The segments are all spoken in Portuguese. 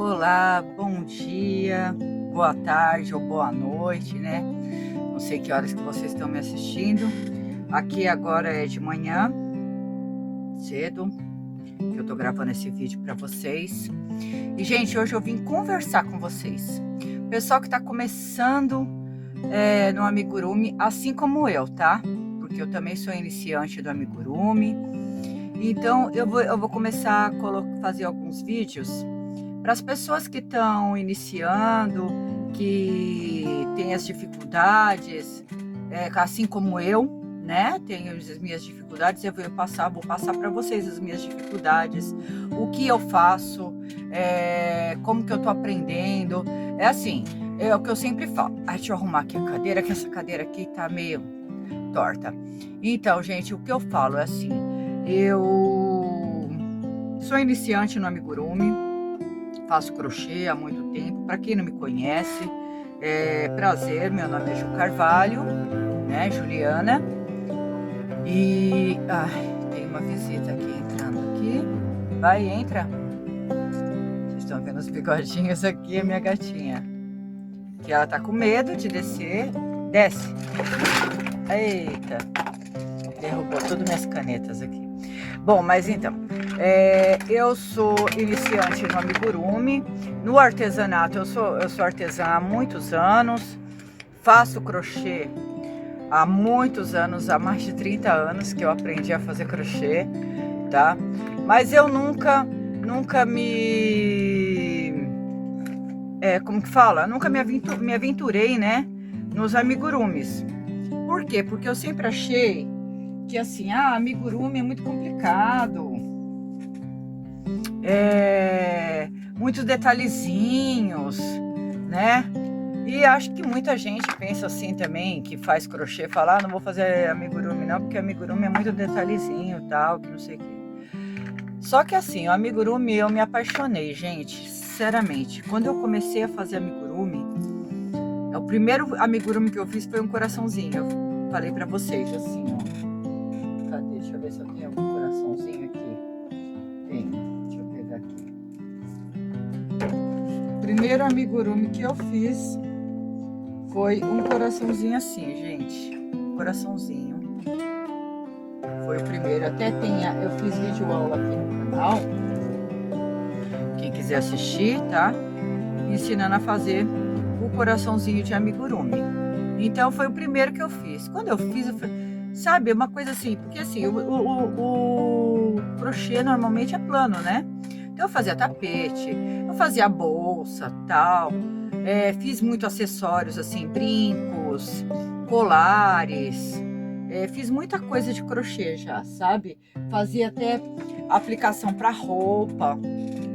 Olá, bom dia, boa tarde ou boa noite, né? Não sei que horas que vocês estão me assistindo. Aqui agora é de manhã, cedo, que eu tô gravando esse vídeo para vocês. E, gente, hoje eu vim conversar com vocês. Pessoal que tá começando no amigurumi, assim como eu, tá? Porque eu também sou iniciante do amigurumi. Então, eu vou começar a fazer alguns vídeos para as pessoas que estão iniciando, que têm as dificuldades, assim como eu, né? Tenho as minhas dificuldades, eu vou passar para vocês as minhas dificuldades, o que eu faço, como que eu tô aprendendo. É assim, é o que eu sempre falo. Deixa eu arrumar aqui a cadeira, que essa cadeira aqui tá meio torta. Então, gente, o que eu falo é assim, eu sou iniciante no amigurumi, faço crochê há muito tempo. Para quem não me conhece, prazer, meu nome é Ju Carvalho, né, Juliana. E tem uma visita aqui entrando aqui. Vai, entra. Vocês estão vendo os bigodinhos aqui, a minha gatinha. Que ela tá com medo de descer. Desce. Eita. Derrubou todas minhas canetas aqui. Bom, mas então, eu sou iniciante no amigurumi, no artesanato. Eu sou artesã há muitos anos, faço crochê há muitos anos, há mais de 30 anos que eu aprendi a fazer crochê, tá? Mas eu nunca me... como que fala? Nunca me aventurei, né, nos amigurumis. Por quê? Porque eu sempre achei que assim, amigurumi é muito complicado, muitos detalhezinhos, né? E acho que muita gente pensa assim também, que faz crochê, fala, não vou fazer amigurumi não, porque amigurumi é muito detalhezinho e tal, que não sei o quê. Só que assim, o amigurumi eu me apaixonei, gente, sinceramente. Quando eu comecei a fazer amigurumi, o primeiro amigurumi que eu fiz foi um coraçãozinho. Eu falei pra vocês assim, ó. Deixa eu ver se eu tenho algum coraçãozinho aqui. Tem, deixa eu pegar aqui. O primeiro amigurumi que eu fiz foi um coraçãozinho assim, gente. Coraçãozinho. Foi o primeiro. Até eu fiz vídeo aula aqui no canal. Quem quiser assistir, tá? Ensinando a fazer o coraçãozinho de amigurumi. Então foi o primeiro que eu fiz. Quando eu fiz, eu falei, sabe, uma coisa assim, porque assim, o crochê normalmente é plano, né? Então eu fazia tapete, eu fazia bolsa, tal, fiz muito acessórios, assim, brincos, colares, fiz muita coisa de crochê já, sabe? Fazia até aplicação para roupa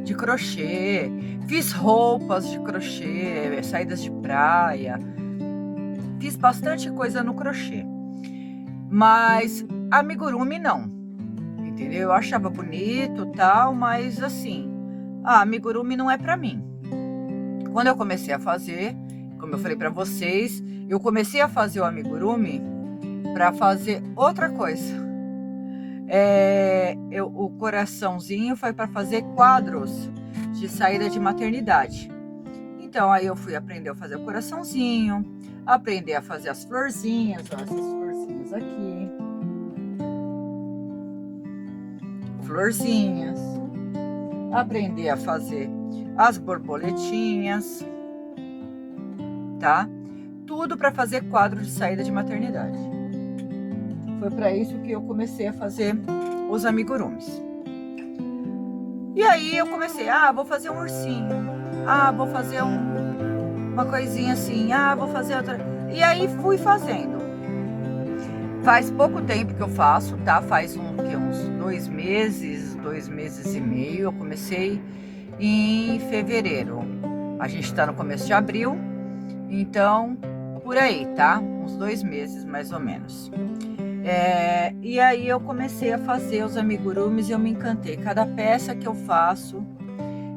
de crochê, fiz roupas de crochê, saídas de praia, fiz bastante coisa no crochê. Mas amigurumi não, entendeu? Eu achava bonito tal, mas assim, amigurumi não é pra mim. Quando eu comecei a fazer, como eu falei pra vocês, eu comecei a fazer o amigurumi pra fazer outra coisa. O coraçãozinho foi pra fazer quadros de saída de maternidade. Então aí eu fui aprender a fazer o coraçãozinho, aprender a fazer as florzinhas, ó, essas florzinhas aqui, florzinhas, aprender a fazer as borboletinhas, tá? Tudo para fazer quadro de saída de maternidade. Foi para isso que eu comecei a fazer os amigurumis. E aí eu comecei, vou fazer um ursinho, vou fazer uma coisinha assim, vou fazer outra. E aí fui fazendo. Faz pouco tempo que eu faço, tá? Faz uns 2 meses, 2 meses e meio. Eu comecei em fevereiro. A gente tá no começo de abril, então por aí, tá? Uns 2 meses mais ou menos. E aí eu comecei a fazer os amigurumis e eu me encantei. Cada peça que eu faço,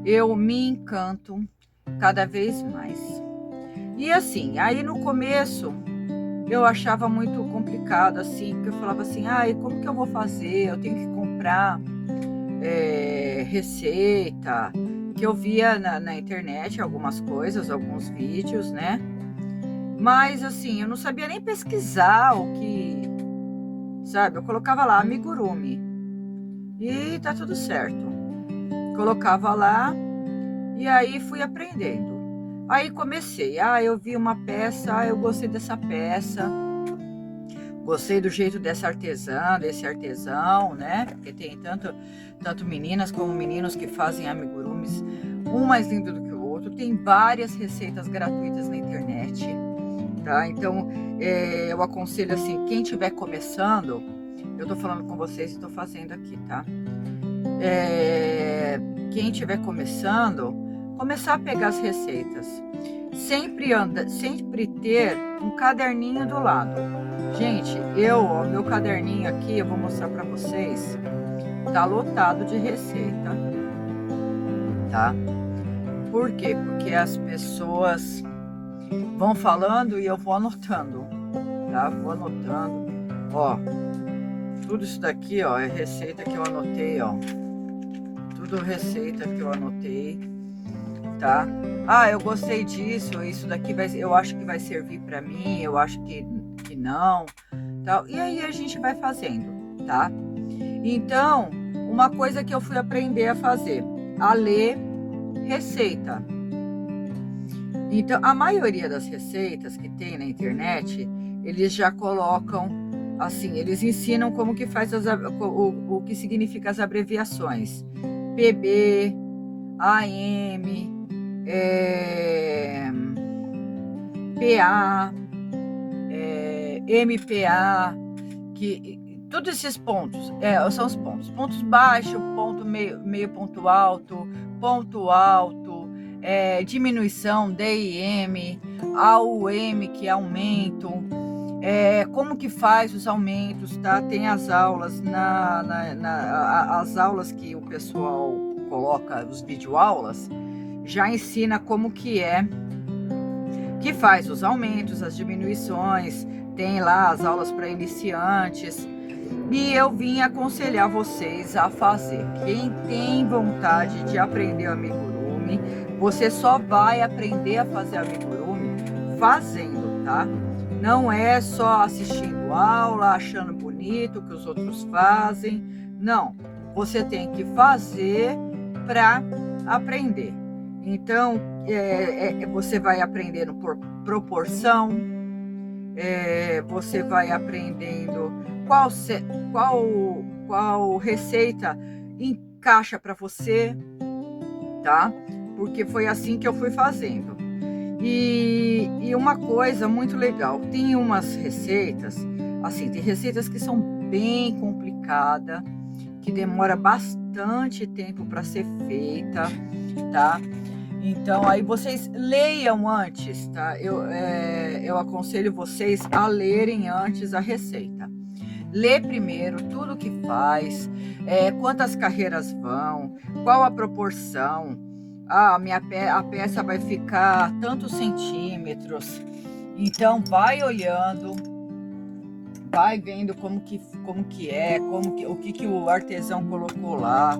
eu me encanto cada vez mais. E assim, aí no começo eu achava muito complicado, assim, porque eu falava assim, e como que eu vou fazer? Eu tenho que comprar receita, que eu via na internet algumas coisas, alguns vídeos, né? Mas assim, eu não sabia nem pesquisar o que, sabe? Eu colocava lá amigurumi e tá tudo certo. Colocava lá e aí fui aprendendo. Aí comecei, eu vi uma peça, eu gostei dessa peça, gostei do jeito dessa artesã, desse artesão, né? Porque tem tanto meninas como meninos que fazem amigurumis, um mais lindo do que o outro. Tem várias receitas gratuitas na internet, tá? Então, eu aconselho assim, quem estiver começando, eu tô falando com vocês e tô fazendo aqui, tá? Quem estiver começando, começar a pegar as receitas. Sempre ter um caderninho do lado. Gente, meu caderninho aqui, eu vou mostrar para vocês, tá lotado de receita, tá? Por quê? Porque as pessoas vão falando e eu vou anotando, tá? Vou anotando, ó, tudo isso daqui, ó, é receita que eu anotei, ó, tudo receita que eu anotei, tá? Eu gostei disso, isso daqui eu acho que vai servir para mim, eu acho que não, tal. E aí a gente vai fazendo, tá? Então, uma coisa que eu fui aprender a fazer, a ler receita. Então, a maioria das receitas que tem na internet, eles já colocam assim, eles ensinam como que faz o que significa as abreviações. PB, AM, PA, MPA, que todos esses pontos são os pontos baixos, ponto meio ponto alto, diminuição, DIM, AUM, que é aumento, como que faz os aumentos, tá? Tem as aulas, as aulas que o pessoal coloca, os videoaulas, já ensina como que faz os aumentos, as diminuições, tem lá as aulas para iniciantes. E eu vim aconselhar vocês a fazer. Quem tem vontade de aprender amigurumi, você só vai aprender a fazer amigurumi fazendo, tá? Não é só assistindo aula, achando bonito o que os outros fazem. Não, você tem que fazer para aprender. Então, você vai aprendendo por proporção, você vai aprendendo qual receita encaixa para você, tá? Porque foi assim que eu fui fazendo. E uma coisa muito legal, tem umas receitas, assim, tem receitas que são bem complicadas, que demora bastante tempo para ser feita, tá? Então, aí vocês leiam antes, tá? Eu aconselho vocês a lerem antes a receita. Lê primeiro tudo que faz, quantas carreiras vão, qual a proporção. A peça vai ficar tantos centímetros. Então, vai olhando, vai vendo como que é, o que o artesão colocou lá,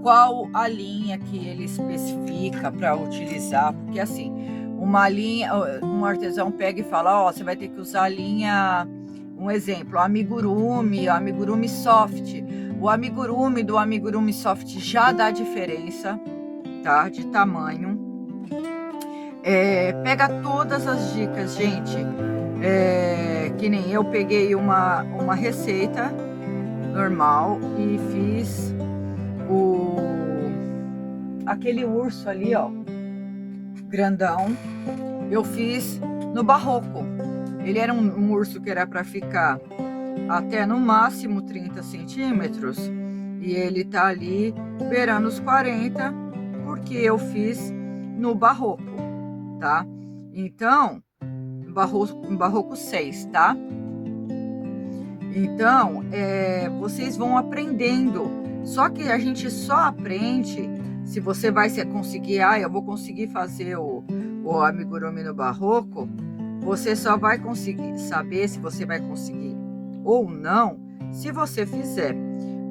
qual a linha que ele especifica para utilizar, porque assim, um artesão pega e fala, você vai ter que usar a linha, um exemplo, amigurumi soft. O amigurumi do amigurumi soft já dá diferença, tá? De tamanho. Pega todas as dicas, gente. Que nem eu peguei uma receita normal e fiz aquele urso ali, ó, grandão, eu fiz no barroco. Ele era um urso que era para ficar até no máximo 30 centímetros e ele tá ali beirando os 40, porque eu fiz no barroco, tá? Então, barroco 6, tá? Então, vocês vão aprendendo. Só que a gente só aprende se você vai conseguir. Eu vou conseguir fazer o amigurumi no barroco. Você só vai conseguir saber se você vai conseguir ou não se você fizer.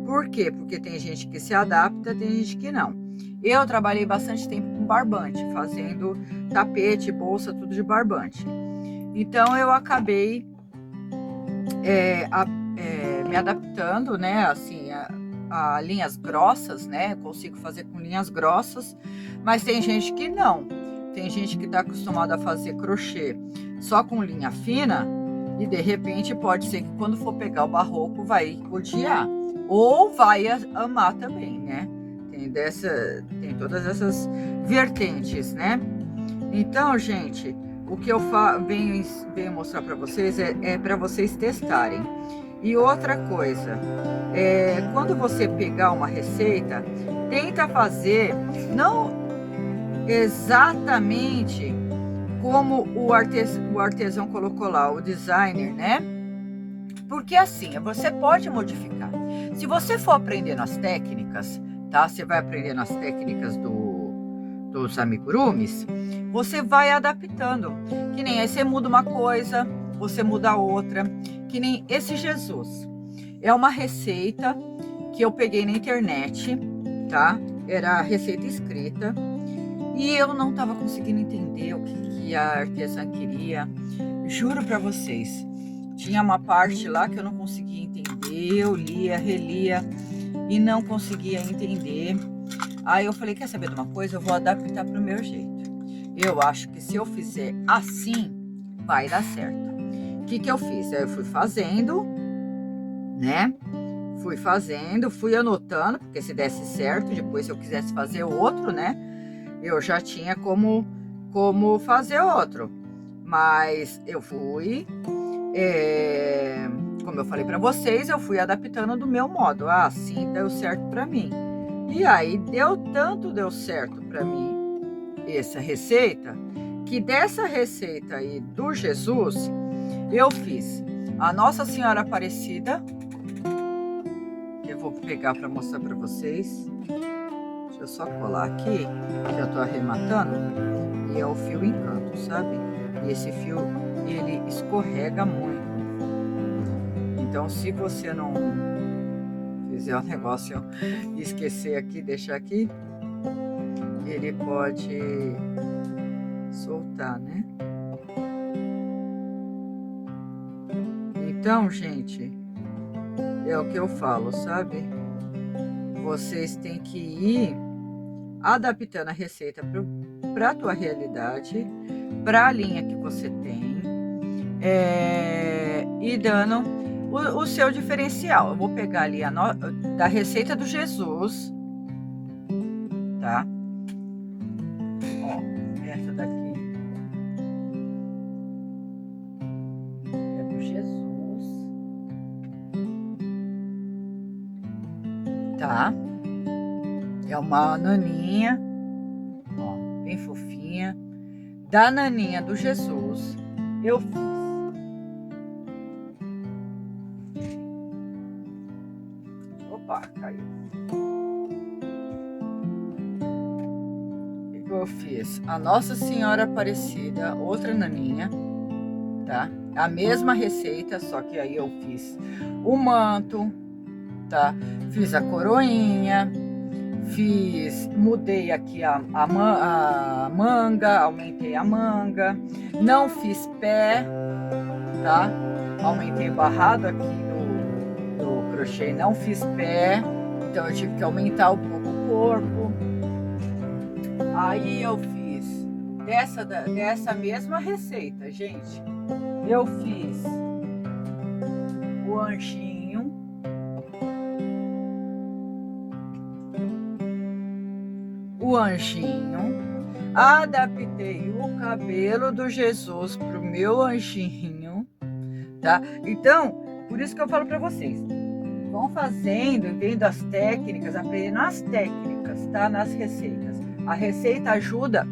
Por quê? Porque tem gente que se adapta, tem gente que não. Eu trabalhei bastante tempo com barbante, fazendo tapete, bolsa, tudo de barbante. Então eu acabei me adaptando, né, assim, a linhas grossas, né, consigo fazer com linhas grossas, mas tem gente que não. Tem gente que está acostumada a fazer crochê só com linha fina e de repente pode ser que quando for pegar o barroco vai odiar ou vai amar também, né? Tem todas essas vertentes, né? Então, gente, o que eu venho mostrar para vocês é para vocês testarem. E outra coisa, quando você pegar uma receita, tenta fazer não exatamente como o artesão colocou lá, o designer, né? Porque assim, você pode modificar. Se você for aprendendo as técnicas, tá? Você vai aprendendo as técnicas dos amigurumis, você vai adaptando. Que nem aí você muda uma coisa, você muda outra. Que nem esse Jesus. É uma receita que eu peguei na internet, tá? Era a receita escrita. E eu não estava conseguindo entender o que a artesã queria. Juro para vocês. Tinha uma parte lá que eu não conseguia entender. Eu lia, relia e não conseguia entender. Aí eu falei, quer saber de uma coisa? Eu vou adaptar para o meu jeito. Eu acho que se eu fizer assim, vai dar certo. O que eu fiz? Eu fui fazendo, né? Fui anotando, porque se desse certo, depois se eu quisesse fazer outro, né? Eu já tinha como fazer outro. Mas eu fui, como eu falei para vocês, eu fui adaptando do meu modo. Ah, assim deu certo para mim. E aí deu certo para mim essa receita, que dessa receita aí do Jesus, eu fiz a Nossa Senhora Aparecida. Eu vou pegar para mostrar para vocês. Deixa eu só colar aqui, que eu tô arrematando. E é o fio Encanto, sabe? E esse fio, ele escorrega muito. Então, se você não fizer o negócio e esquecer aqui, deixar aqui, ele pode soltar, né? Então, gente, é o que eu falo, sabe? Vocês têm que ir adaptando a receita para a tua realidade, para a linha que você tem, e dando o seu diferencial. Eu vou pegar ali da receita do Jesus, tá? Ó, essa daqui é do Jesus, tá? É uma naninha, ó, bem fofinha, da naninha do Jesus. Eu fiz. Opa, caiu. Eu fiz a Nossa Senhora Aparecida, outra naninha, tá? A mesma receita, só que aí eu fiz o manto, tá? Fiz a coroinha, mudei aqui a manga, aumentei a manga, não fiz pé, tá? Aumentei o barrado aqui do crochê, não fiz pé, então eu tive que aumentar um pouco o corpo. Aí eu fiz dessa mesma receita, gente, eu fiz o anjinho, adaptei o cabelo do Jesus pro meu anjinho, tá? Então, por isso que eu falo para vocês, vão fazendo, vendo as técnicas, aprendendo as técnicas, tá? Nas receitas. A receita ajuda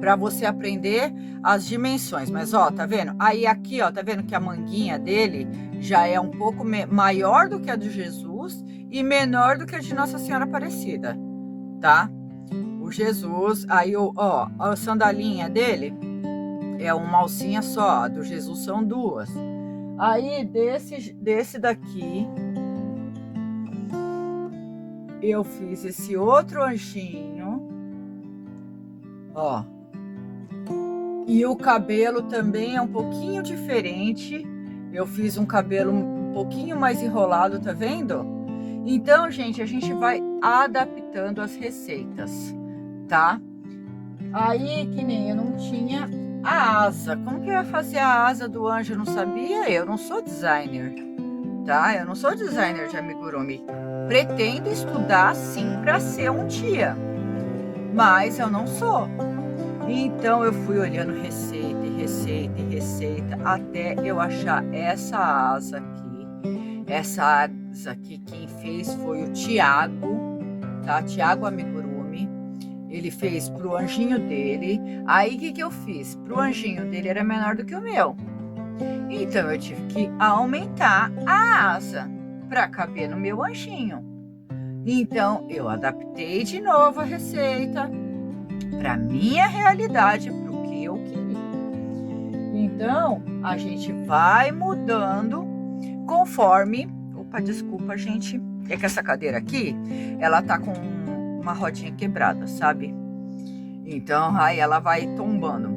para você aprender as dimensões, mas ó, tá vendo? Aí aqui, ó, tá vendo que a manguinha dele já é um pouco maior do que a do Jesus e menor do que a de Nossa Senhora Aparecida, tá? O Jesus, aí ó, a sandalinha dele é uma alcinha só, a do Jesus são duas. Aí desse daqui eu fiz esse outro anjinho, Ó. E o cabelo também é um pouquinho diferente. Eu fiz um cabelo um pouquinho mais enrolado, tá vendo? Então, gente, a gente vai adaptando as receitas, tá? Aí, que nem eu não tinha a asa. Como que eu ia fazer a asa do anjo? Eu não sabia. Eu não sou designer, tá? Eu não sou designer de amigurumi. Pretendo estudar, sim, para ser um dia. Mas eu não sou. Então eu fui olhando receita e receita e receita até eu achar essa asa aqui. Essa asa aqui quem fez foi o Thiago, tá? Thiago Amigurumi. Ele fez pro anjinho dele. Aí o que eu fiz? Pro anjinho dele era menor do que o meu. Então eu tive que aumentar a asa para caber no meu anjinho. Então eu adaptei de novo a receita para minha realidade, para o que eu queria. Então, a gente vai mudando conforme... Opa, desculpa, gente. É que essa cadeira aqui, ela tá com uma rodinha quebrada, sabe? Então, aí ela vai tombando.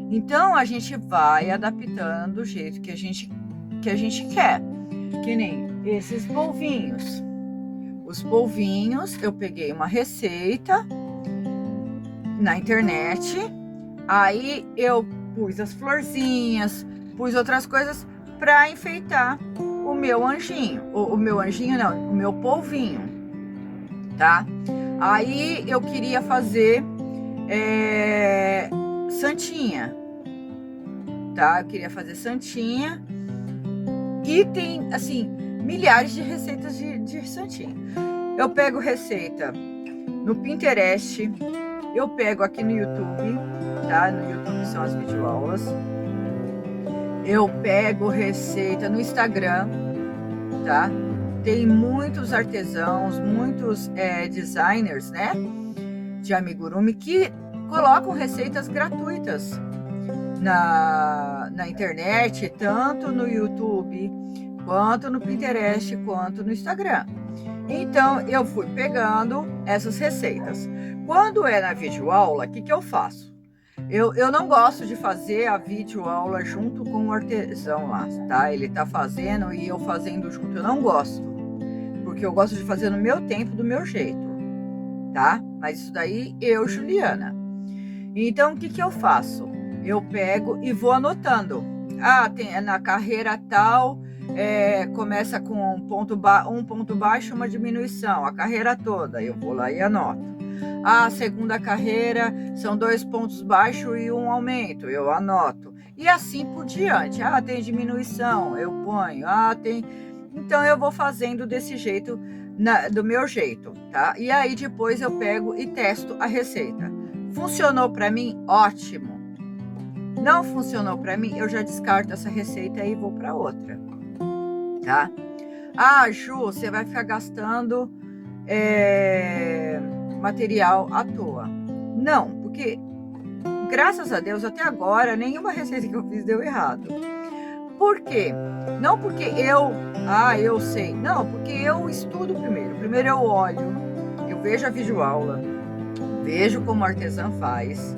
Então, a gente vai adaptando do jeito que a gente quer. Que nem esses polvinhos. Os polvinhos, eu peguei uma receita na internet, aí eu pus as florzinhas, pus outras coisas para enfeitar o meu anjinho, o meu anjinho não, o meu polvinho, tá? Aí eu queria fazer santinha, tá? Eu queria fazer santinha e tem, assim, milhares de receitas de santinha. Eu pego receita no Pinterest, eu pego aqui no YouTube, tá? No YouTube são as videoaulas. Eu pego receita no Instagram, tá? Tem muitos artesãos, muitos designers, né? De amigurumi que colocam receitas gratuitas na internet, tanto no YouTube, quanto no Pinterest, quanto no Instagram. Então, eu fui pegando essas receitas. Quando é na videoaula, o que eu faço? Eu não gosto de fazer a videoaula junto com o artesão lá, tá? Ele tá fazendo e eu fazendo junto. Eu não gosto, porque eu gosto de fazer no meu tempo, do meu jeito, tá? Mas isso daí, eu, Juliana. Então, o que eu faço? Eu pego e vou anotando. Ah, tem na carreira tal... começa com um ponto baixo, uma diminuição, a carreira toda, eu vou lá e anoto. A segunda carreira são 2 pontos baixos e um aumento, eu anoto. E assim por diante. Ah, tem diminuição, eu ponho. Ah, tem... Então eu vou fazendo desse jeito, do meu jeito, tá? E aí depois eu pego e testo a receita. Funcionou para mim? Ótimo. Não funcionou para mim? Eu já descarto essa receita e vou para outra. Tá? Ah, Ju, você vai ficar gastando material à toa. Não, porque graças a Deus até agora nenhuma receita que eu fiz deu errado. Por quê? Não porque eu sei. Não, porque eu estudo primeiro. Primeiro eu olho, eu vejo a videoaula, vejo como a artesã faz,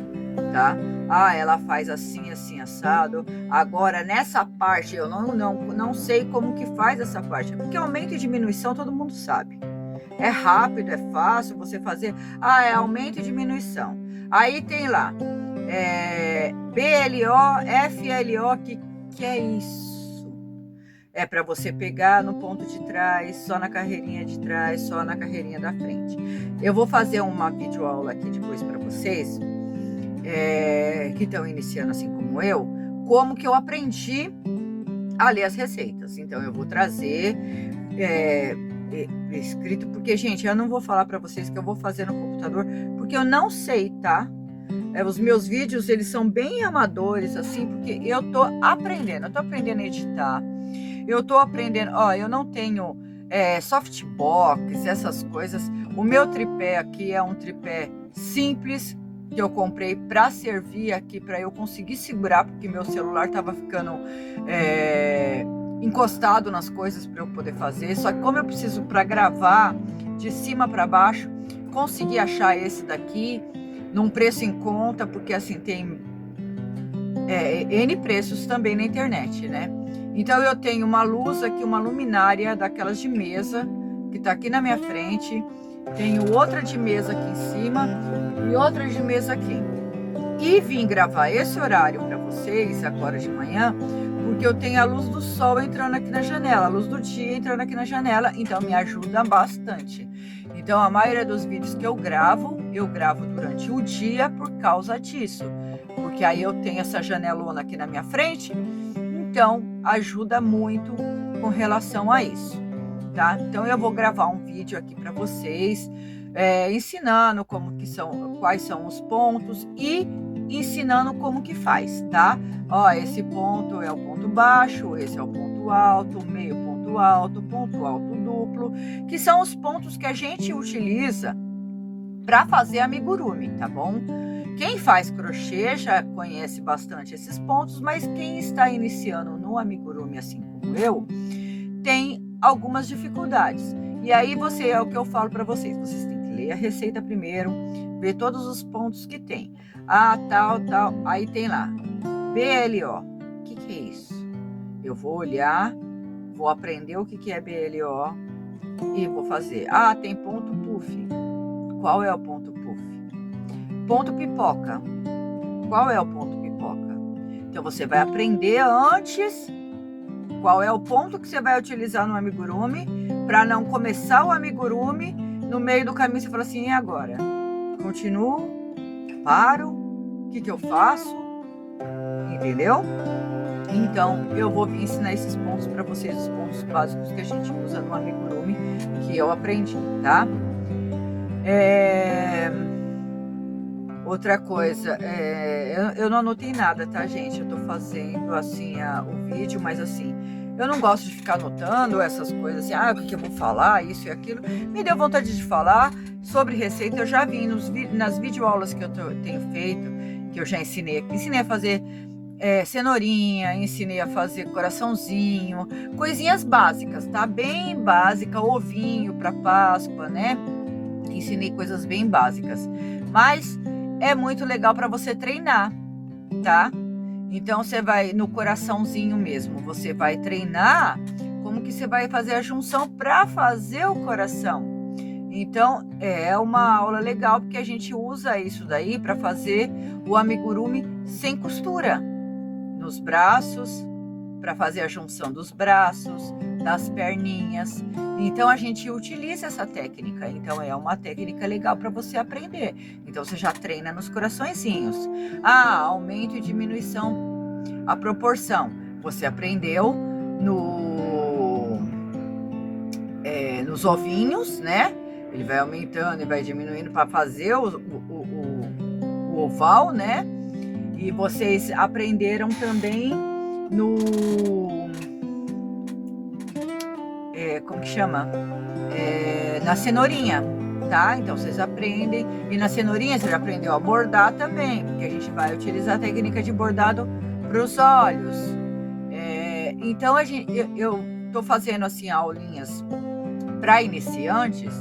tá? Ah, ela faz assim, assim, assado. Agora, nessa parte, eu não sei como que faz essa parte. Porque aumento e diminuição, todo mundo sabe. É rápido, é fácil você fazer. Ah, é aumento e diminuição. Aí tem lá, BLO, FLO, que é isso? É para você pegar no ponto de trás, só na carreirinha de trás, só na carreirinha da frente. Eu vou fazer uma videoaula aqui depois para vocês, que estão iniciando assim como eu, como que eu aprendi a ler as receitas. Então eu vou trazer escrito, porque gente, eu não vou falar para vocês que eu vou fazer no computador, porque eu não sei, tá? Os meus vídeos, eles são bem amadores, assim, porque eu tô aprendendo a editar, eu tô aprendendo, eu não tenho softbox, essas coisas. O meu tripé aqui é um tripé simples, que eu comprei para servir aqui, para eu conseguir segurar, porque meu celular estava ficando encostado nas coisas para eu poder fazer. Só que como eu preciso para gravar de cima para baixo, consegui achar esse daqui. num preço em conta, porque assim tem N preços também na internet, né? Então eu tenho uma luz aqui, uma luminária daquelas de mesa, que tá aqui na minha frente. Tenho outra de mesa aqui em cima e outra de mesa aqui. E vim gravar esse horário para vocês agora de manhã, porque eu tenho a luz do sol entrando aqui na janela, a luz do dia entrando aqui na janela, então me ajuda bastante. Então a maioria dos vídeos que eu gravo durante o dia por causa disso, porque aí eu tenho essa janelona aqui na minha frente, então ajuda muito com relação a isso, tá? Então eu vou gravar um vídeo aqui para vocês, ensinando quais são os pontos e ensinando como que faz, tá? Ó, esse ponto é o ponto baixo, esse é o ponto alto, meio ponto alto duplo, que são os pontos que a gente utiliza para fazer amigurumi, tá bom? Quem faz crochê já conhece bastante esses pontos, mas quem está iniciando no amigurumi, assim como eu, tem algumas dificuldades. E aí é o que eu falo para vocês têm que ler a receita primeiro, ver todos os pontos que tem. Tal, aí tem lá, BLO. O que é isso? Eu vou olhar, vou aprender o que é BLO e vou fazer. Tem ponto puff. Qual é o ponto puff? Ponto pipoca. Qual é o ponto pipoca? Então você vai aprender antes qual é o ponto que você vai utilizar no amigurumi, para não começar o amigurumi, no meio do caminho você fala assim, e agora? Continuo? Paro? O que eu faço? Entendeu? Então, eu vou ensinar esses pontos para vocês, os pontos básicos que a gente usa no amigurumi, que eu aprendi, tá? Outra coisa, eu não anotei nada, tá, gente? Eu tô fazendo, assim, o vídeo, mas, assim, eu não gosto de ficar anotando essas coisas, assim, o que eu vou falar, isso e aquilo. Me deu vontade de falar sobre receita, eu já vi nas videoaulas que eu tenho feito, que eu já ensinei a fazer cenourinha, ensinei a fazer coraçãozinho, coisinhas básicas, tá? Bem básica, ovinho para Páscoa, né? Ensinei coisas bem básicas, mas é muito legal para você treinar, tá? Então você vai no coraçãozinho mesmo, você vai treinar como que você vai fazer a junção para fazer o coração. Então é uma aula legal, porque a gente usa isso daí para fazer o amigurumi sem costura nos braços, para fazer a junção dos braços, das perninhas. Então a gente utiliza essa técnica. Então é uma técnica legal para você aprender. Então você já treina nos coraçõezinhos. Aumento e diminuição, a proporção. Você aprendeu nos ovinhos, né? Ele vai aumentando e vai diminuindo para fazer o oval, né? E vocês aprenderam também como que chama? Na cenourinha, tá? Então vocês aprendem. E na cenourinha você já aprendeu a bordar também, porque a gente vai utilizar a técnica de bordado para os olhos. Então eu tô fazendo assim aulinhas para iniciantes,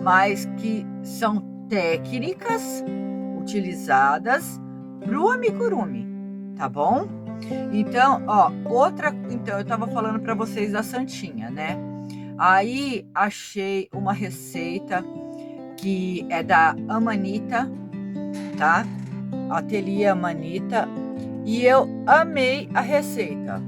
mas que são técnicas utilizadas pro amigurumi, tá bom? Então, então eu tava falando para vocês da Santinha, né? Aí achei uma receita que é da Amanita, tá? Ateliê Amanita, e eu amei a receita.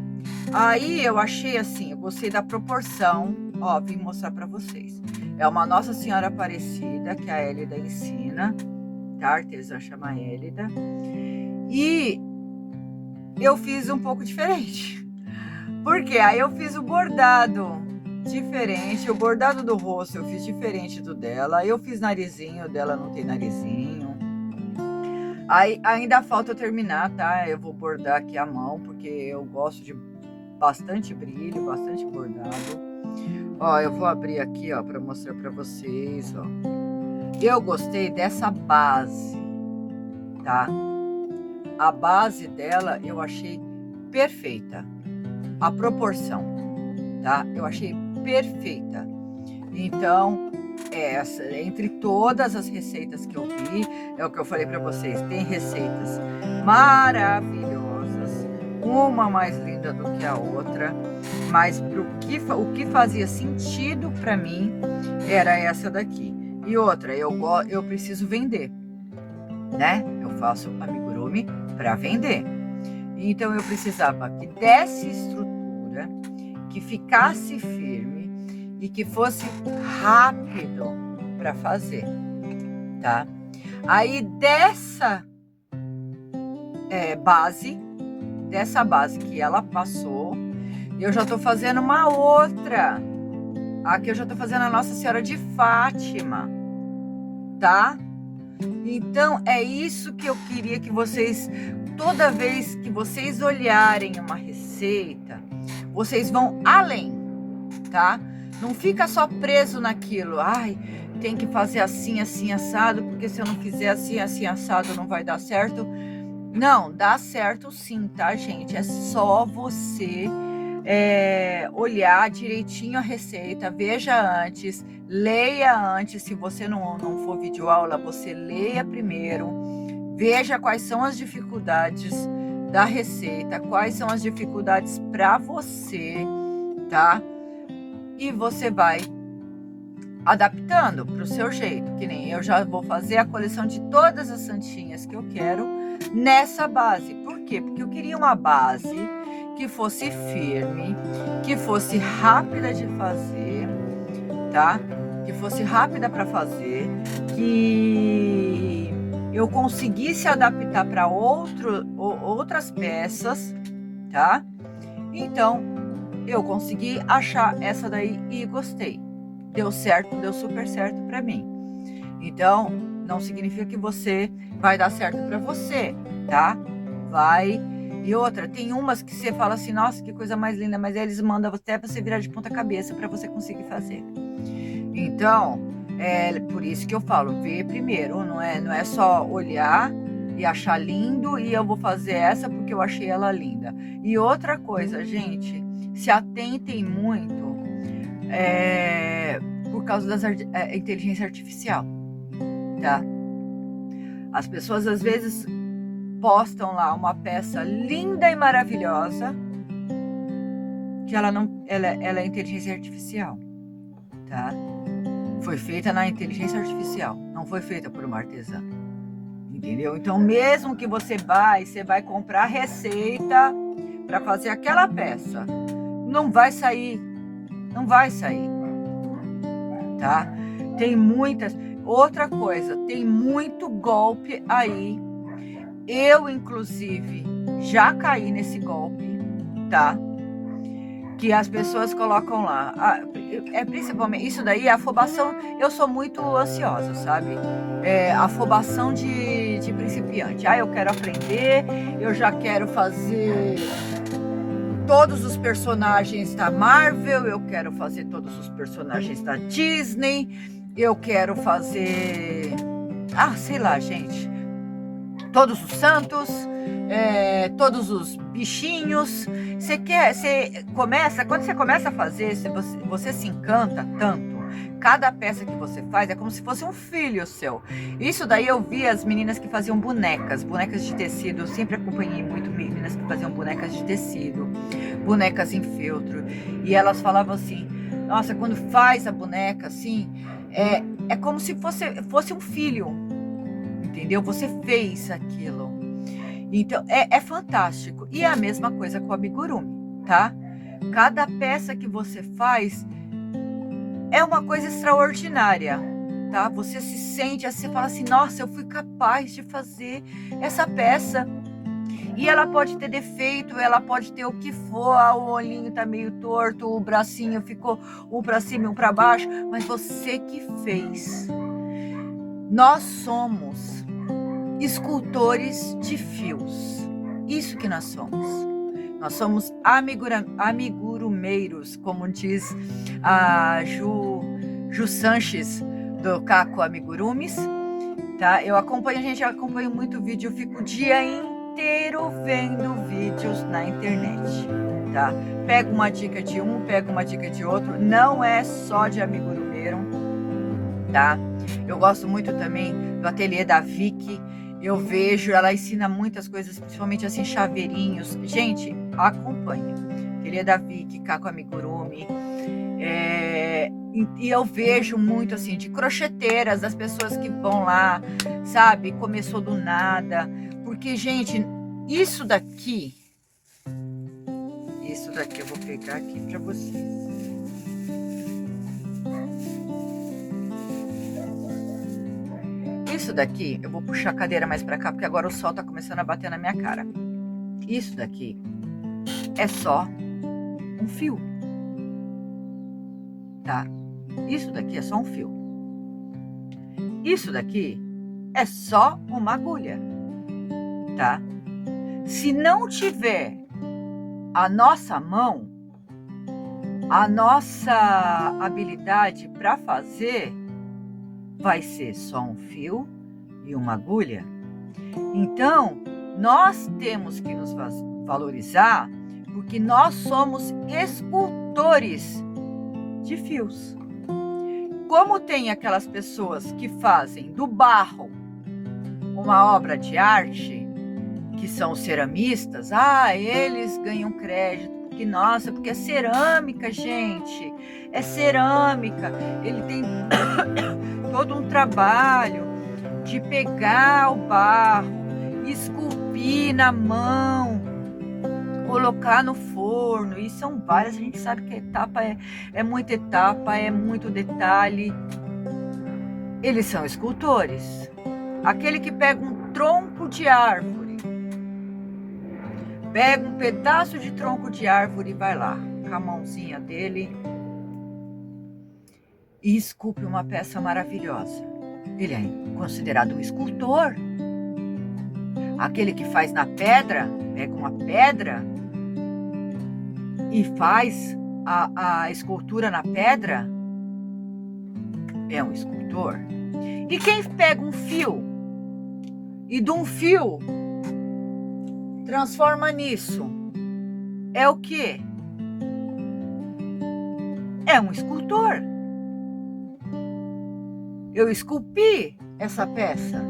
Aí eu achei assim, eu gostei da proporção, vim mostrar para vocês. É uma Nossa Senhora Aparecida, que a Hélida ensina, tá? A artesã chama Hélida. E eu fiz um pouco diferente. Porque aí eu fiz o bordado diferente, o bordado do rosto eu fiz diferente do dela. Eu fiz narizinho, dela não tem narizinho. Aí ainda falta eu terminar, tá? Eu vou bordar aqui a mão, porque eu gosto de bastante brilho, bastante bordado. Eu vou abrir aqui, para mostrar para vocês, Eu gostei dessa base, tá? A base dela eu achei perfeita. A proporção, tá? Eu achei perfeita. Então, essa, entre todas as receitas que eu vi, é o que eu falei para vocês, tem receitas maravilhosas, uma mais linda do que a outra, mas o que fazia sentido para mim era essa daqui. E outra, eu preciso vender, né? Eu faço amigurumi para vender. Então eu precisava que desse estrutura, que ficasse firme e que fosse rápido para fazer, tá? Aí dessa base que ela passou, eu já tô fazendo uma outra. Aqui eu já tô fazendo a Nossa Senhora de Fátima, tá? Então é isso que eu queria que vocês, toda vez que vocês olharem uma receita, vocês vão além, tá? Não fica só preso naquilo, ai, tem que fazer assim, assim, assado, porque se eu não fizer assim, assim, assado, não vai dar certo. Não, dá certo sim, tá, gente? É só você olhar direitinho a receita, veja antes, leia antes. Se você não for videoaula, você leia primeiro, veja quais são as dificuldades da receita, quais são as dificuldades para você, tá? E você vai adaptando para o seu jeito, que nem eu já vou fazer a coleção de todas as santinhas que eu quero nessa base. Por quê? Porque eu queria uma base que fosse firme, que fosse rápida de fazer, tá? Que fosse rápida para fazer, que eu conseguisse adaptar para outras peças, tá? Então, eu consegui achar essa daí e gostei. Deu certo, deu super certo para mim. Então, não significa que você vai dar certo para você, tá? Vai. E outra, tem umas que você fala assim, nossa, que coisa mais linda, mas eles mandam até você virar de ponta cabeça para você conseguir fazer. Então, é por isso que eu falo, vê primeiro, não é só olhar e achar lindo e eu vou fazer essa porque eu achei ela linda. E outra coisa, gente, se atentem muito por causa da inteligência artificial, tá? As pessoas às vezes postam lá uma peça linda e maravilhosa que ela é inteligência artificial, tá? Foi feita na inteligência artificial, não foi feita por uma artesã, entendeu? Então mesmo que você vai comprar receita para fazer aquela peça, não vai sair, tá? Tem muitas. Outra coisa, tem muito golpe aí. Eu, inclusive, já caí nesse golpe, tá? Que as pessoas colocam lá. Principalmente, isso daí é afobação. Eu sou muito ansiosa, sabe? Afobação de principiante. Eu quero aprender, eu já quero fazer todos os personagens da Marvel, eu quero fazer todos os personagens da Disney, eu quero fazer... sei lá, gente. Todos os santos, todos os bichinhos. Quando você começa a fazer, você se encanta tanto. Cada peça que você faz é como se fosse um filho seu. Isso daí eu vi as meninas que faziam bonecas de tecido. Eu sempre acompanhei muito meninas que faziam bonecas de tecido, bonecas em feltro. E elas falavam assim, nossa, quando faz a boneca assim, é como se fosse um filho, entendeu? Você fez aquilo. Então, é fantástico. E é a mesma coisa com o amigurumi, tá? Cada peça que você faz é uma coisa extraordinária, tá? Você se sente, você fala assim, nossa, eu fui capaz de fazer essa peça. E ela pode ter defeito, ela pode ter o que for, o olhinho tá meio torto, o bracinho ficou um para cima e um para baixo, mas você que fez. Nós somos escultores de fios. Isso que nós somos. Nós somos amigurumeiros, como diz a Ju Sanches, do Caco Amigurumis, tá? Eu acompanho muito vídeo, eu fico o dia inteiro vendo vídeos na internet, tá? Pego uma dica de um, pego uma dica de outro, não é só de amigurumeiro, tá? Eu gosto muito também do ateliê da Vicky. Eu vejo, ela ensina muitas coisas, principalmente assim, chaveirinhos. Gente, acompanha. Ateliê da Vicky, Kako Amigurumi. E eu vejo muito assim, de crocheteiras, das pessoas que vão lá, sabe? Começou do nada. Porque, gente, isso daqui eu vou pegar aqui para vocês. Isso daqui, eu vou puxar a cadeira mais para cá, porque agora o sol tá começando a bater na minha cara. Isso daqui é só um fio, tá? Isso daqui é só um fio. Isso daqui é só uma agulha, tá? Se não tiver a nossa mão, a nossa habilidade para fazer, vai ser só um fio e uma agulha. Então, nós temos que nos valorizar, porque nós somos escultores de fios. Como tem aquelas pessoas que fazem do barro uma obra de arte, que são ceramistas, eles ganham crédito, porque, nossa, porque é cerâmica, gente, é cerâmica, ele tem todo um trabalho de pegar o barro, esculpir na mão, colocar no forno, e são várias, a gente sabe que a etapa é muita etapa, é muito detalhe. Eles são escultores. Aquele que pega um tronco de árvore, pega um pedaço de tronco de árvore e vai lá, com a mãozinha dele, e esculpe uma peça maravilhosa. Ele é considerado um escultor. Aquele que faz na pedra, pega uma pedra e faz a escultura na pedra, é um escultor. E quem pega um fio e de um fio transforma nisso, é o quê? É um escultor. Eu esculpi essa peça.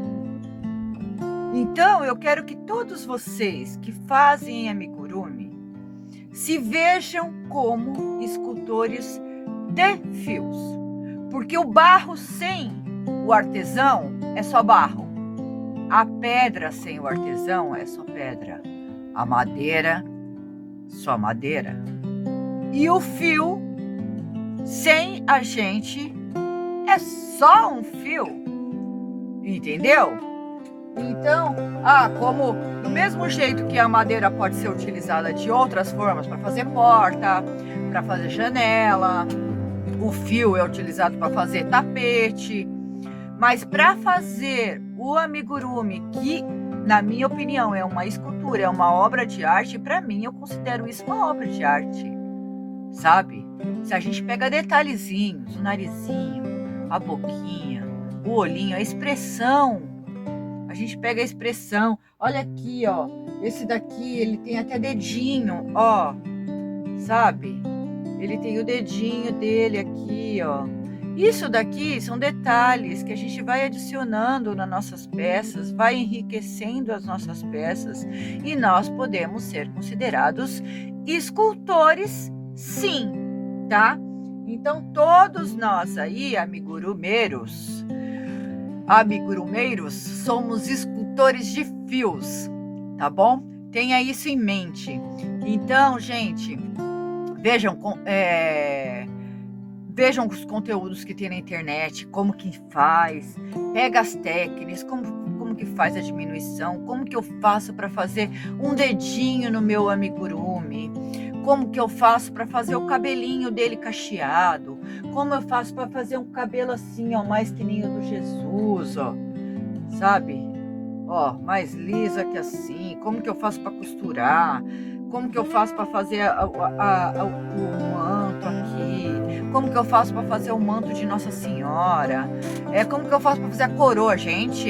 Então, eu quero que todos vocês que fazem amigurumi se vejam como escultores de fios. Porque o barro sem o artesão é só barro. A pedra sem o artesão é só pedra. A madeira, só madeira. E o fio, sem a gente, é só um fio. Entendeu? Então, como do mesmo jeito que a madeira pode ser utilizada de outras formas para fazer porta, para fazer janela, o fio é utilizado para fazer tapete, mas para fazer o amigurumi, que na minha opinião é uma escultura, é uma obra de arte, para mim eu considero isso uma obra de arte, sabe? Se a gente pega detalhezinhos, o narizinho, a boquinha, o olhinho, a expressão, a gente pega a expressão, olha aqui, ó, esse daqui, ele tem até dedinho, ó, sabe? Ele tem o dedinho dele aqui, ó. Isso daqui são detalhes que a gente vai adicionando nas nossas peças, vai enriquecendo as nossas peças, e nós podemos ser considerados escultores, sim, tá? Então, todos nós aí, amigurumeiros, somos escultores de fios, tá bom? Tenha isso em mente. Então, gente, vejam os conteúdos que tem na internet, como que faz, pega as técnicas, como que faz a diminuição, como que eu faço para fazer um dedinho no meu amigurumi, como que eu faço para fazer o cabelinho dele cacheado, como eu faço para fazer um cabelo assim, ó, mais que nem o do Jesus, ó, sabe? Ó, mais lisa que assim, como que eu faço para costurar, como que eu faço para fazer o manto aqui, como que eu faço para fazer o manto de Nossa Senhora, como que eu faço para fazer a coroa, gente.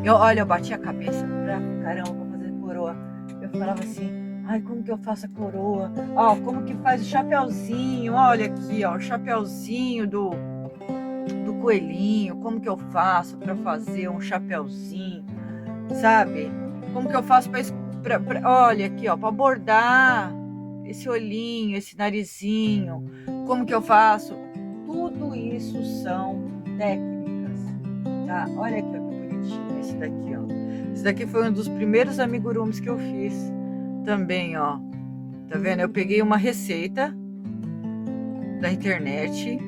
Eu bati a cabeça pra caramba para fazer coroa. Eu falava assim, ai, como que eu faço a coroa? Ó, como que faz o chapeuzinho? Olha aqui, ó, o chapeuzinho do coelhinho, como que eu faço para fazer um chapéuzinho, sabe? Como que eu faço olha aqui, ó, para bordar esse olhinho, esse narizinho, como que eu faço? Tudo isso são técnicas, tá? Olha aqui, ó, que bonitinho esse daqui, ó. Esse daqui foi um dos primeiros amigurumis que eu fiz também, ó. Tá vendo? Eu peguei uma receita da internet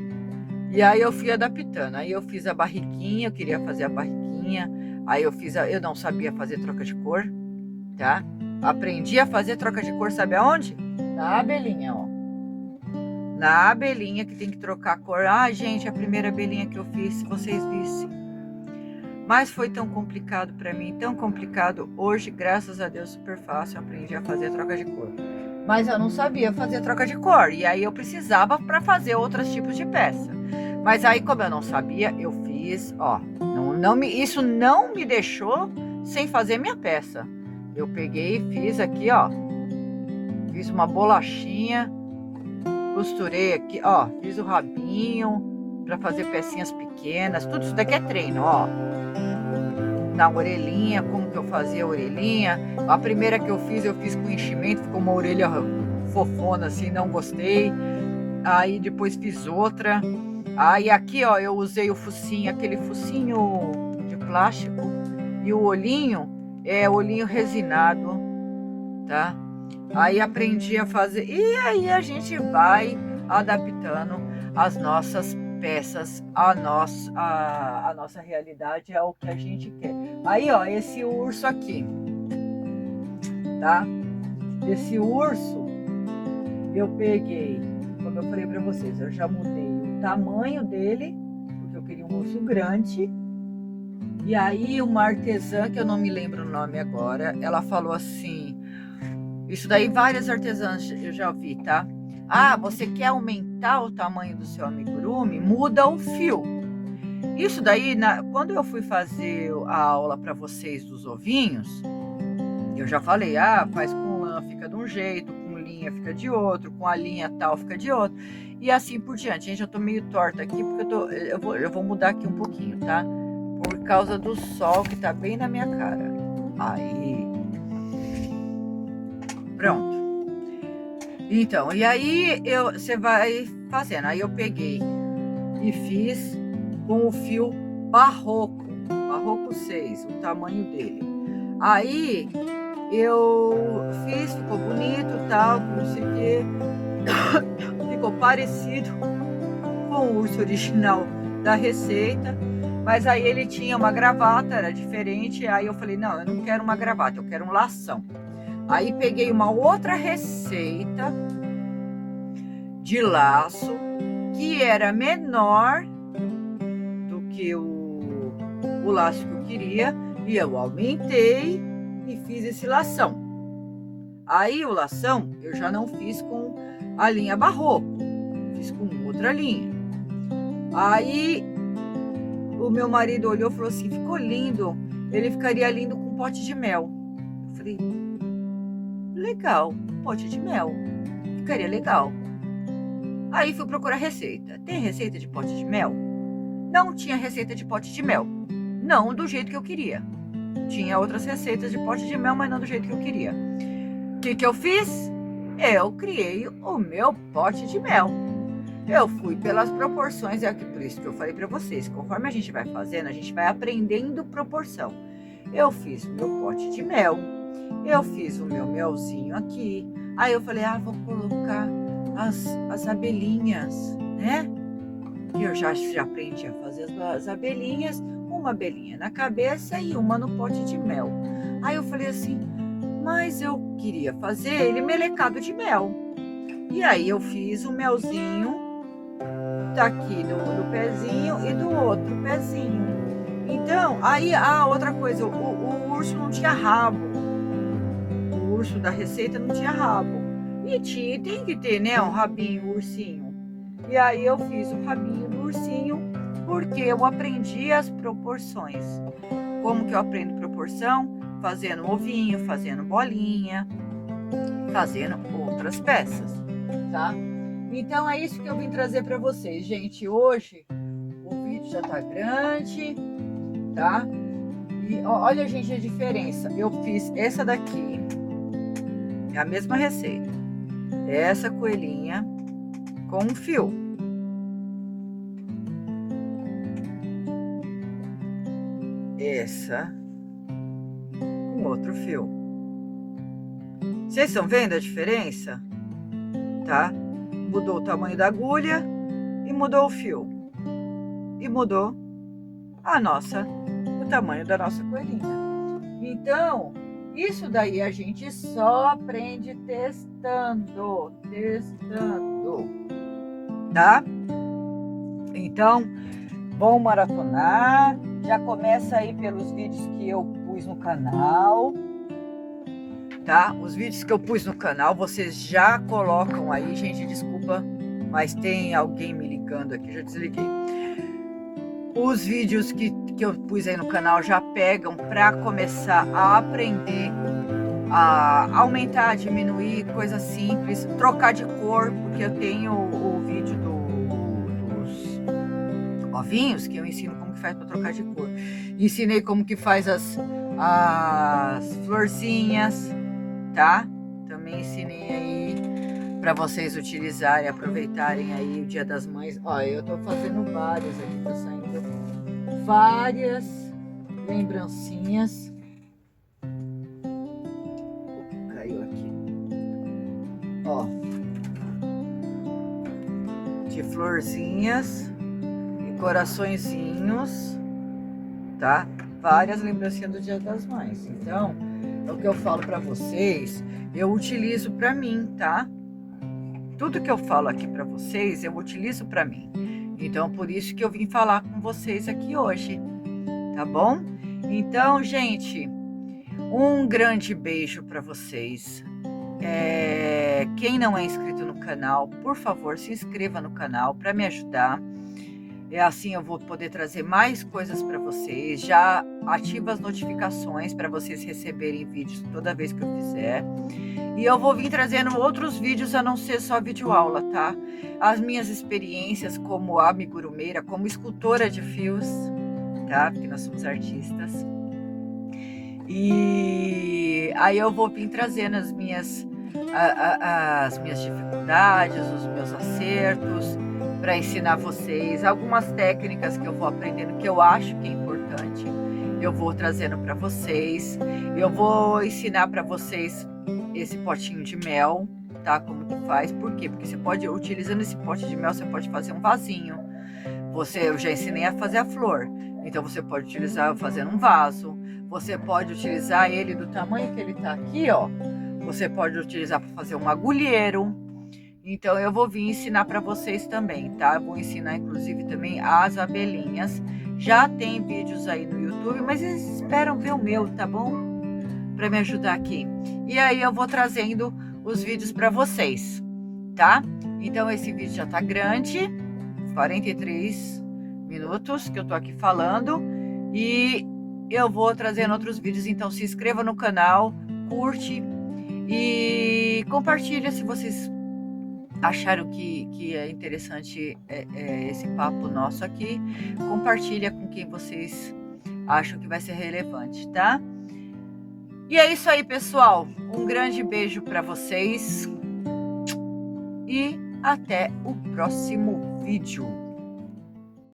e aí eu fui adaptando. Aí eu fiz a barriguinha, eu queria fazer a barriguinha. Aí eu não sabia fazer troca de cor, tá? Aprendi a fazer troca de cor, sabe aonde? Na abelhinha, ó. Na abelhinha que tem que trocar a cor. Ah, gente, a primeira abelhinha que eu fiz, se vocês vissem. Mas foi tão complicado para mim, tão complicado. Hoje, graças a Deus, super fácil, eu aprendi a fazer a troca de cor. Mas eu não sabia fazer troca de cor. E aí eu precisava para fazer outros tipos de peça. Mas aí, como eu não sabia, eu fiz, ó. Isso não me deixou sem fazer minha peça. Eu peguei e fiz aqui, ó. Fiz uma bolachinha. Costurei aqui, ó. Fiz o rabinho para fazer pecinhas pequenas. Tudo isso daqui é treino, ó. Na orelhinha, como que eu fazia a orelhinha. A primeira que eu fiz com enchimento, ficou uma orelha fofona assim, não gostei. Aí depois fiz outra. Aí aqui, ó, eu usei o focinho, aquele focinho de plástico. E o olhinho é olhinho resinado, tá? Aí aprendi a fazer. E aí a gente vai adaptando as nossas peças, a nossa realidade, é o que a gente quer. Aí, ó, esse urso aqui, tá? Esse urso, eu peguei, como eu falei pra vocês, eu já mudei o tamanho dele, porque eu queria um urso grande. E aí uma artesã, que eu não me lembro o nome agora, ela falou assim, isso daí várias artesãs eu já vi, tá? Ah, você quer aumentar o tamanho do seu amigurumi? Muda o fio. Isso daí, quando eu fui fazer a aula para vocês dos ovinhos, eu já falei, faz com lã fica de um jeito, com linha fica de outro, com a linha tal fica de outro, e assim por diante. Gente, eu tô meio torta aqui, porque eu vou mudar aqui um pouquinho, tá? Por causa do sol que tá bem na minha cara. Aí. Pronto. Então, e aí você vai fazendo. Aí eu peguei e fiz com o fio barroco 6, o tamanho dele. Aí eu fiz, ficou bonito, tal, não sei o quê. Ficou parecido com o urso original da receita, mas aí ele tinha uma gravata, era diferente. Aí eu falei, não, eu não quero uma gravata, eu quero um lação. Aí peguei uma outra receita de laço que era menor do que o laço que eu queria, e eu aumentei e fiz esse lação. Aí o lação eu já não fiz com a linha barroco, fiz com outra linha. Aí o meu marido olhou e falou assim, ficou lindo, ele ficaria lindo com pote de mel. Eu falei, legal, pote de mel, ficaria legal. Aí fui procurar receita. Tem receita de pote de mel? Não tinha receita de pote de mel. Não do jeito que eu queria. Tinha outras receitas de pote de mel, mas não do jeito que eu queria. O que eu fiz? Eu criei o meu pote de mel. Eu fui pelas proporções, é por isso que eu falei para vocês. Conforme a gente vai fazendo, a gente vai aprendendo proporção. Eu fiz o meu pote de mel. Eu fiz o meu melzinho aqui. Aí eu falei, vou colocar as abelhinhas, né? Que eu já aprendi a fazer as abelhinhas. Uma abelhinha na cabeça e uma no pote de mel. Aí eu falei assim, mas eu queria fazer ele melecado de mel. E aí eu fiz o melzinho daqui do pezinho e do outro pezinho. Então, aí outra coisa, o urso não tinha rabo. O urso da receita não tinha rabo. E tem que ter, né, um rabinho, um ursinho. E aí eu fiz o rabinho do ursinho, porque eu aprendi as proporções. Como que eu aprendo proporção? Fazendo ovinho, fazendo bolinha, fazendo outras peças, tá? Então é isso que eu vim trazer para vocês, gente. Hoje o vídeo vídeo já tá grande, tá? E olha, gente, a diferença. Eu fiz essa daqui, é a mesma receita. Essa coelhinha com um fio. Essa com outro fio. Vocês estão vendo a diferença? Tá? Mudou o tamanho da agulha e mudou o fio. E mudou o tamanho da nossa coelhinha. Então, isso daí a gente só aprende testando, tá? Então, vão maratonar, já começa aí pelos vídeos que eu pus no canal, tá? Os vídeos que eu pus no canal, vocês já colocam aí, gente, desculpa, mas tem alguém me ligando aqui, já desliguei. Os vídeos que eu pus aí no canal já pegam para começar a aprender a aumentar, diminuir, coisa simples, trocar de cor, porque eu tenho o vídeo dos ovinhos que eu ensino como que faz para trocar de cor. Ensinei como que faz as florzinhas, tá? Também ensinei aí para vocês utilizarem, aproveitarem aí o Dia das Mães. Ó, eu tô fazendo várias aqui, tá saindo várias lembrancinhas. Caiu aqui. Ó, de florzinhas e coraçõezinhos, tá? Várias lembrancinhas do Dia das Mães. Então, é o que eu falo para vocês, eu utilizo para mim, tá? Tudo que eu falo aqui para vocês, eu utilizo para mim. Então, por isso que eu vim falar com vocês aqui hoje, tá bom? Então, gente, um grande beijo para vocês. Quem não é inscrito no canal, por favor, se inscreva no canal para me ajudar. Assim eu vou poder trazer mais coisas para vocês. Já ativa as notificações para vocês receberem vídeos toda vez que eu fizer. E eu vou vir trazendo outros vídeos a não ser só vídeo aula, tá? As minhas experiências como amigurumeira, como escultora de fios, tá? Porque nós somos artistas. E aí eu vou vir trazendo as minhas dificuldades, os meus acertos, para ensinar vocês algumas técnicas que eu vou aprendendo que eu acho que é importante. Eu vou trazendo para vocês. Eu vou ensinar para vocês esse potinho de mel, tá? Como que faz? Por quê? Porque você pode, utilizando esse pote de mel, você pode fazer um vasinho. Eu já ensinei a fazer a flor. Então você pode utilizar fazendo um vaso. Você pode utilizar ele do tamanho que ele tá aqui, ó. Você pode utilizar para fazer um agulheiro. Então eu vou vir ensinar para vocês também, tá? Eu vou ensinar inclusive também as abelhinhas. Já tem vídeos aí no YouTube, mas eles esperam ver o meu, tá bom? Para me ajudar aqui. E aí eu vou trazendo os vídeos para vocês, tá? Então esse vídeo já tá grande, 43 minutos que eu tô aqui falando, e eu vou trazendo outros vídeos. Então se inscreva no canal, curte e compartilha se vocês acharam que é interessante esse papo nosso aqui. Compartilha com quem vocês acham que vai ser relevante, tá? E é isso aí, pessoal. Um grande beijo para vocês e até o próximo vídeo.